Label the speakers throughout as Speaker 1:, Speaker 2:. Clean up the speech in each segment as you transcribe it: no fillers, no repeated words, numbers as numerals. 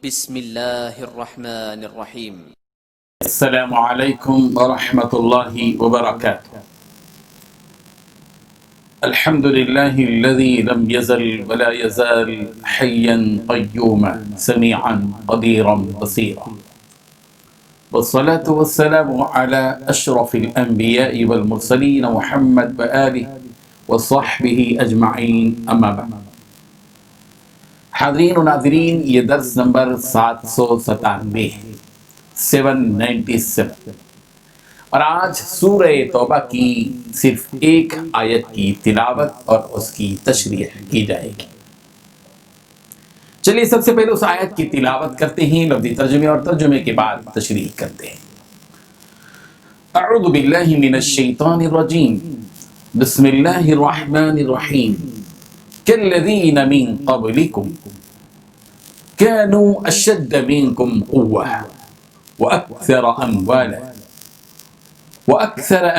Speaker 1: بسم اللہ الرحمن الرحیم۔
Speaker 2: السلام علیکم ورحمۃ اللہ وبرکاتہ۔ الحمد للہ الذی لم یزل ولا یزال حیا قیوما سمیعا قدیرا بصیرا، والصلاة والسلام علی اشرف الانبیاء والمرسلین محمد وآلہ وصحبہ اجمعین، اما بعد۔ حاضرین و ناظرین، یہ درس نمبر 797 ہے، 797، اور آج سورہ توبہ کی صرف ایک آیت کی تلاوت اور اس کی تشریح کی جائے گی۔ چلیے سب سے پہلے اس آیت کی تلاوت کرتے ہیں، لفظی ترجمے اور ترجمے کے بعد تشریح کرتے ہیں۔ اعوذ باللہ من الشیطان الرجیم، بسم اللہ الرحمن الرحیم۔ كالذين من قبلكم كانوا أشد منكم قوة وأكثر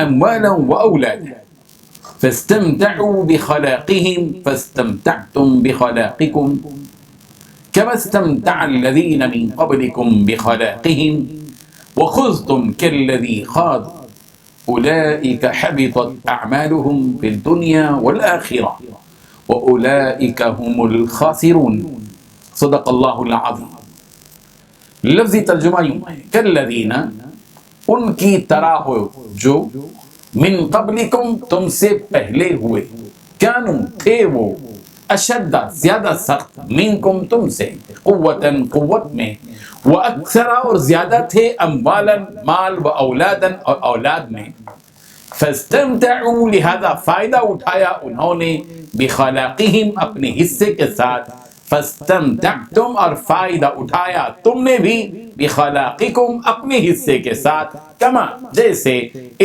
Speaker 2: أموالا وأولادا فاستمتعوا بخلاقهم فاستمتعتم بخلاقكم كما استمتع الذين من قبلكم بخلاقهم وخذتم كالذي خاضوا أولئك حبطت أعمالهم في الدنيا والآخرة وَأُولَئِكَ هُمُ الْخَاسِرُونَ۔ صدق اللہ العظیم۔ لفظی ترجمہ یوں ہے، کالذین، ان کی طرح ہو جو، من قبلکم، تم سے پہلے ہوئے، کانوا، تھے وہ، اشد، زیادہ سخت، منکم، تم سے، قوتاً، قوت میں، واکثر، اور زیادہ تھے، اموالاً، مال، و اولاداً، اور اولاد میں، فاستمتعوا، لہذا فائدہ اٹھایا انہوں نے، بخلاقہم، اپنے حصے کے ساتھ، فاستمتعتم، اور فائدہ اٹھایا تم نے بھی، بخلاقکم، اپنے حصے کے ساتھ، کما، جیسے،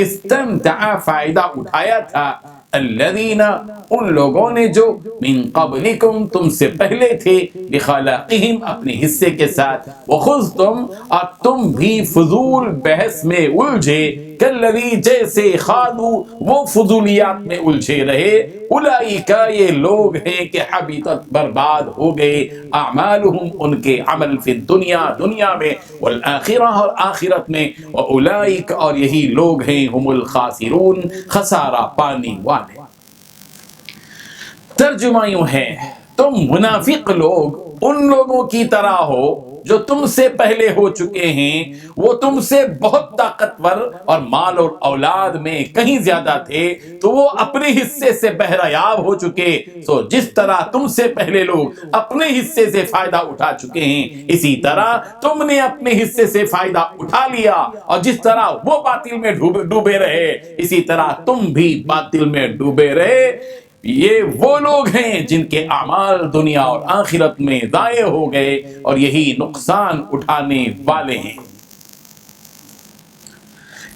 Speaker 2: استمتع، فائدہ اٹھایا تھا، الذین، ان لوگوں نے جو، من قبلکم، تم سے پہلے تھے، بخلاقہم، اپنے حصے کے ساتھ، وخذتم، اور تم بھی فضول بحث میں الجھے، کالذی، جیسے، خاضوا، وہ فضولیات میں الجھے رہے، اولئک، یہ لوگ ہیں کہ حبطت، برباد ہو گئے، اعمالہم، ان کے عمل، فی الدنیا، دنیا میں، والآخرہ، اور آخرت میں، واولئک، اور یہی لوگ ہیں، ہم الخاسرون، خسارہ پانے والے۔ ترجمہ یوں ہے، تم منافق لوگ ان لوگوں کی طرح ہو جو تم سے پہلے ہو چکے ہیں، وہ تم سے بہت طاقتور اور مال اور اولاد میں کہیں زیادہ تھے، تو وہ اپنے حصے سے بہرایاب ہو چکے، سو جس طرح تم سے پہلے لوگ اپنے حصے سے فائدہ اٹھا چکے ہیں، اسی طرح تم نے اپنے حصے سے فائدہ اٹھا لیا، اور جس طرح وہ باطل میں ڈوبے رہے، اسی طرح تم بھی باطل میں ڈوبے رہے۔ یہ وہ لوگ ہیں جن کے اعمال دنیا اور آخرت میں ضائع ہو گئے، اور یہی نقصان اٹھانے والے ہیں۔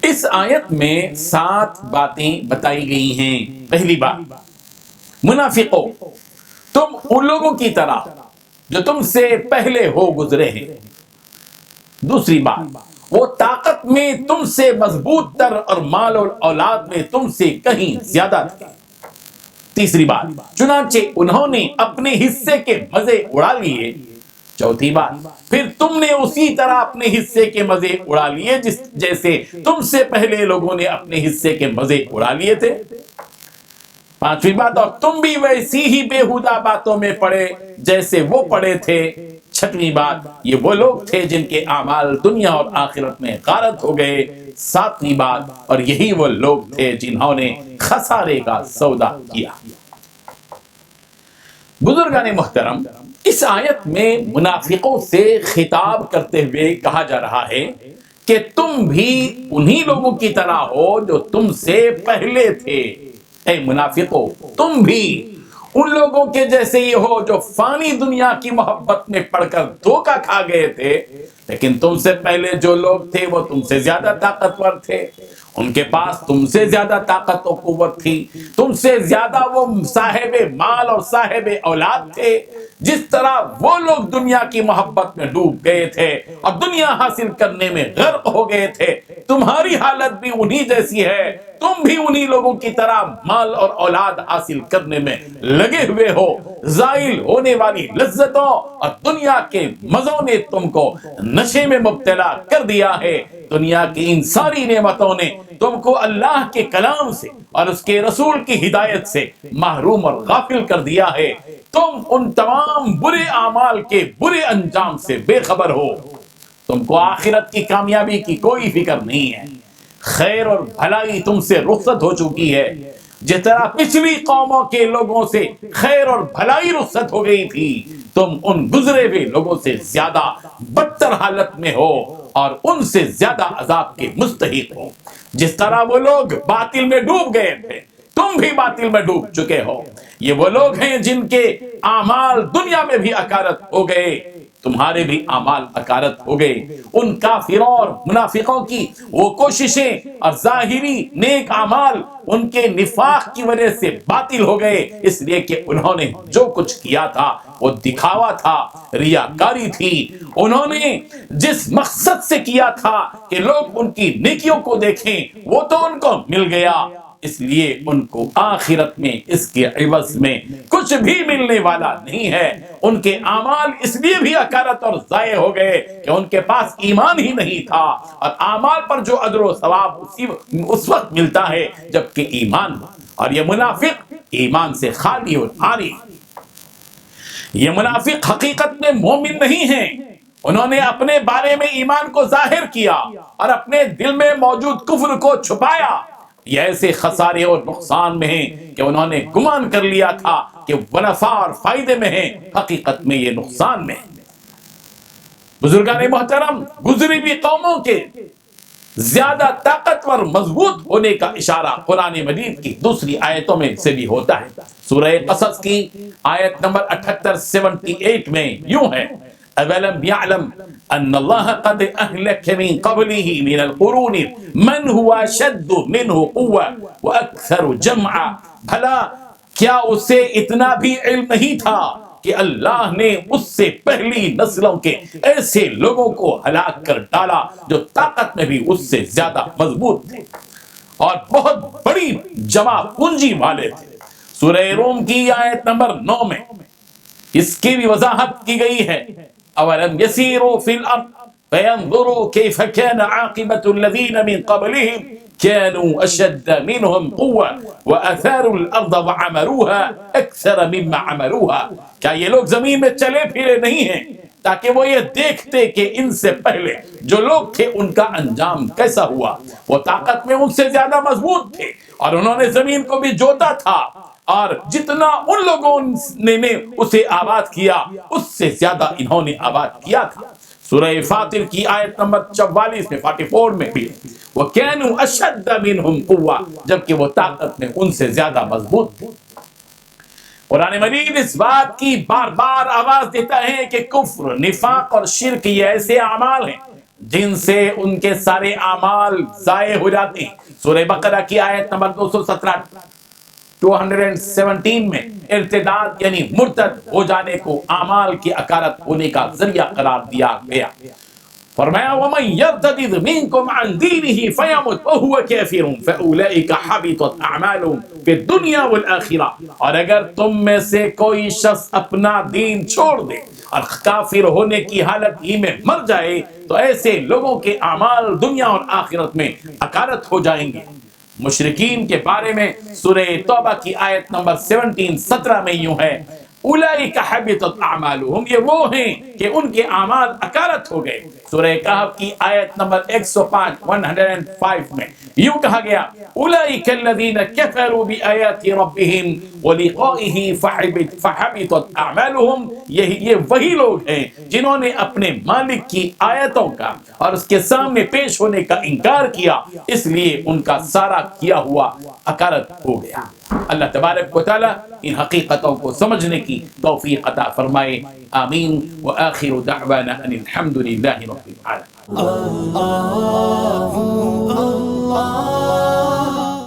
Speaker 2: اس آیت میں 7 باتیں بتائی گئی ہیں۔ پہلی بات، منافقوں، تم ان لوگوں کی طرح جو تم سے پہلے ہو گزرے ہیں۔ دوسری بات، وہ طاقت میں تم سے مضبوط تر اور مال اور اولاد میں تم سے کہیں زیادہ تھے۔ تیسری بات، چنانچہ انہوں نے اپنے حصے کے مزے اڑا لیے۔ چوتھی بات، پھر تم نے اسی طرح اپنے حصے کے مزے اڑا لیے جیسے تم سے پہلے لوگوں نے اپنے حصے کے مزے اڑا لیے تھے۔ پانچویں بات، اور تم بھی ویسی ہی بیہودہ باتوں میں پڑے جیسے وہ پڑے تھے۔ چھٹویں بات، یہ وہ لوگ تھے جن کے اعمال دنیا اور آخرت میں غارت ہو گئے۔ ساتویں بات، اور یہی وہ لوگ تھے جنہوں نے خسارے کا سودا کیا۔ بزرگان محترم، اس آیت میں منافقوں سے خطاب کرتے ہوئے کہا جا رہا ہے کہ تم بھی انہی لوگوں کی طرح ہو جو تم سے پہلے تھے۔ اے منافقوں، تم بھی ان لوگوں کے جیسے ہی ہو جو فانی دنیا کی محبت میں پڑ کر دھوکہ کھا گئے تھے، لیکن تم سے پہلے جو لوگ تھے وہ تم سے زیادہ طاقتور تھے، ان کے پاس تم سے زیادہ طاقت و قوت تھی، تم سے زیادہ وہ صاحب مال اور صاحب اولاد تھے۔ جس طرح وہ لوگ دنیا کی محبت میں ڈوب گئے تھے اور دنیا حاصل کرنے میں غرق ہو گئے تھے، تمہاری حالت بھی انہی جیسی ہے، تم بھی انہی لوگوں کی طرح مال اور اولاد حاصل کرنے میں لگے ہوئے ہو۔ زائل ہونے والی لذتوں اور دنیا کے مزوں نے تم کو نشے میں مبتلا کر دیا ہے۔ دنیا کی ان ساری نعمتوں نے تم کو اللہ کے کلام سے اور اس کے رسول کی ہدایت سے محروم اور غافل کر دیا ہے۔ تم ان تمام برے اعمال کے برے انجام سے بے خبر ہو۔ تم کو آخرت کی کامیابی کی کوئی فکر نہیں ہے۔ خیر اور بھلائی تم سے رخصت ہو چکی ہے، جس طرح پچھلی قوموں کے لوگوں سے خیر اور بھلائی رخصت ہو گئی تھی، تم ان گزرے ہوئے لوگوں سے زیادہ بدتر حالت میں ہو اور ان سے زیادہ عذاب کے مستحق ہو۔ جس طرح وہ لوگ باطل میں ڈوب گئے تھے، تم بھی باطل میں ڈوب چکے ہو۔ یہ وہ لوگ ہیں جن کے اعمال دنیا میں بھی اکارت ہو گئے، تمہارے بھی اعمال اکارت ہو گئے۔ ان کافروں اور منافقوں کی وہ کوششیں اور ظاہری نیک اعمال ان کے نفاق کی وجہ سے باطل ہو گئے، اس لیے کہ انہوں نے جو کچھ کیا تھا وہ دکھاوا تھا، ریاکاری تھی۔ انہوں نے جس مقصد سے کیا تھا کہ لوگ ان کی نیکیوں کو دیکھیں، وہ تو ان کو مل گیا، اس لیے ان کو آخرت میں اس کے عوض میں کچھ بھی ملنے والا نہیں ہے۔ ان کے اعمال اس لیے بھی اکارت اور ضائع ہو گئے کہ ان کے پاس ایمان ہی نہیں تھا، اور اعمال پر جو اجر و ثواب اس وقت ملتا ہے جبکہ ایمان ہو۔ اور یہ منافق ایمان سے خالی اور عاری، یہ منافق حقیقت میں مومن نہیں ہیں۔ انہوں نے اپنے بارے میں ایمان کو ظاہر کیا اور اپنے دل میں موجود کفر کو چھپایا۔ یہ ایسے خسارے اور نقصان میں ہیں کہ انہوں نے گمان کر لیا تھا کہ وہ نفع اور فائدے میں ہیں، حقیقت میں یہ نقصان میں ہیں۔ بزرگان محترم، گزری بھی قوموں کے زیادہ طاقتور مضبوط ہونے کا اشارہ قرآن مجید کی دوسری آیتوں میں سے بھی ہوتا ہے۔ سورہ قصص کی آیت نمبر 78 میں یوں ہے: أَوَلَمْ يَعْلَمْ أَنَّ اللَّهَ قَدْ أَهْلَكَ مِنْ قَبْلِهِ مِنَ الْقُرُونِ مَنْ هُوَ أَشَدُّ مِنْهُ قُوَّةً وَأَكْثَرُ جَمْعًا۔ بھلا کیا اسے اتنا بھی علم نہیں تھا کہ اللہ نے اس سے پہلی نسلوں کے ایسے لوگوں کو ہلاک کر ڈالا جو طاقت میں بھی اس سے زیادہ مضبوط تھے اور بہت بڑی جمع پونجی والے تھے۔ سورہ روم کی آیت نمبر 9 میں اس کی بھی وضاحت کی گئی ہے: اولم يسيروا في الارض فينظروا كيف كان عاقبة الذين من قبلهم كانوا اشد منهم قوة واثاروا الارض وعمروها اكثر مما عمروها۔ کیا یہ لوگ زمین میں چلے پھرے نہیں ہیں تاکہ وہ یہ دیکھتے کہ ان سے پہلے جو لوگ تھے ان کا انجام کیسا ہوا؟ وہ طاقت میں ان سے زیادہ مضبوط تھے اور انہوں نے زمین کو بھی جوتا تھا، اور جتنا ان لوگوں نے اسے آباد کیا اس سے زیادہ انہوں نے آباد کیا تھا۔ سورہ فاطر کی آیت نمبر 44 میں 44 میں بھی وَكَانُوا أَشَدَّ مِنْهُمْ قُوَّةً، جبکہ وہ طاقت میں ان سے زیادہ مضبوط تھے۔ قرآن مجید اس بات کی بار بار آواز دیتا ہے کہ کفر، نفاق اور شرک یہ ایسے اعمال ہیں جن سے ان کے سارے اعمال ضائع ہو جاتے ہیں۔ سورہ بقرہ کی آیت نمبر 217 میں ارتداد یعنی مرتد ہو جانے کو اعمال کی اکارت ہونے کا ذریعہ قرار دیا گیا۔ فرمایا وَمَن يَرْتَدِدْ مِنْكُمْ عَنْ دِينِهِ فَيَمُتْ وَهُوَ كَافِرٌ فَأُولَئِكَ حَبِطَتْ أَعْمَالُهُمْ فِي الدُّنْيَا وَالْآخِرَةِ۔ اور اگر تم میں سے کوئی شخص اپنا دین چھوڑ دے اور کافر ہونے کی حالت ہی میں مر جائے تو ایسے لوگوں کے اعمال دنیا اور آخرت میں اکارت ہو جائیں گے۔ مشرکین کے بارے میں سورہ توبہ کی آیت نمبر 17 میں یوں ہے: اولئک حبطت اعمالهم، یہ وہ ہیں کہ ان کے اعمال اکارت ہو گئے۔ سورہ کہف کی آیت نمبر 105 میں یوں کہا گیا: اولئک الذین کفروا بآیات ربهم ولقائه فحبطت اعمالهم، یہ وہی لوگ ہیں جنہوں نے اپنے مالک کی آیتوں کا اور اس کے سامنے پیش ہونے کا انکار کیا، اس لیے ان کا سارا کیا ہوا اکارت ہو گیا۔ اللہ تبارک و تعالی ان حقیقتوں کو سمجھنے کی توفیق عطا فرمائے، آمین۔ وآخر دعوانا ان الحمد للہ رب العالمین۔